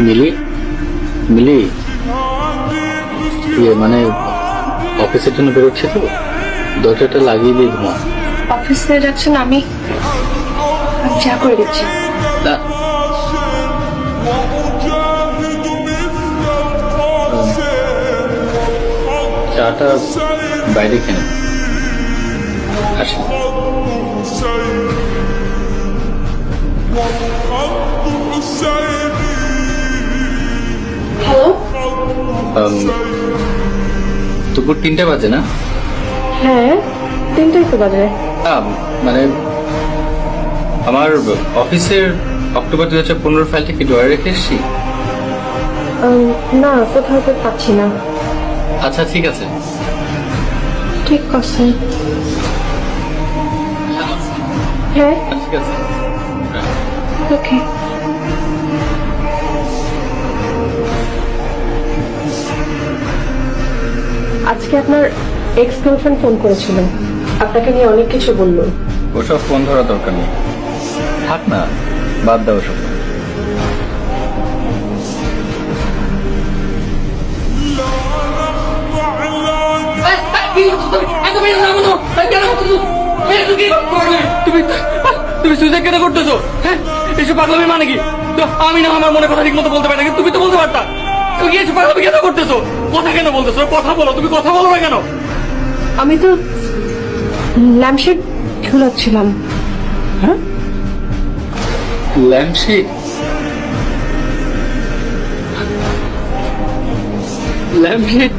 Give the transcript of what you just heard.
মিলি মিলি ইয়ে মানে অফিসের জন্য বেরোচ্ছে তো দরজাটা লাগিয়ে দিয়ে ঘুমা। অফিসে যাচ্ছেন? আমি চা করে দিচ্ছি। না চাটা বাইরে খেয়ে আসি। হ্যালো। দুপুর 3টা বাজে না? হ্যাঁ, 3টাই তো বাজে। মানে আমার অফিসের অক্টোবর 2015 ফাইলটা কি ড্রয়ারে রেখে এসেছি? না, কোথাও তো পাচ্ছি না। আচ্ছা ঠিক আছে। ঠিক আছে। হ্যাঁ, ঠিক আছে। ওকে। আজকে আপনার এক্স গার্লফ্রেন্ড ফোন করেছিল, আপনাকে নিয়ে অনেক কিছু বললো। ওসব ফোন ধরা দরকার নেই, থাক না, বাদ দাও ওসব। তুমি সুইসাইড কেন করতেছো? হ্যাঁ, এসব পাগলামি মানে কি? তো আমি না আমার মনে কথা ঠিক মতো বলতে পারি না, তুমি তো বলতে পারতা। তুমি কি এসব পাগলামি কেন করতেছো? কথা কেন বলতেছো? কথা বলো, তুমি কথা বলো না কেন? আমি তো ল্যাম্পশেড ঝুলাচ্ছিলাম। হ্যাঁ, ল্যাম্পশেড? ল্যাম্পশেড?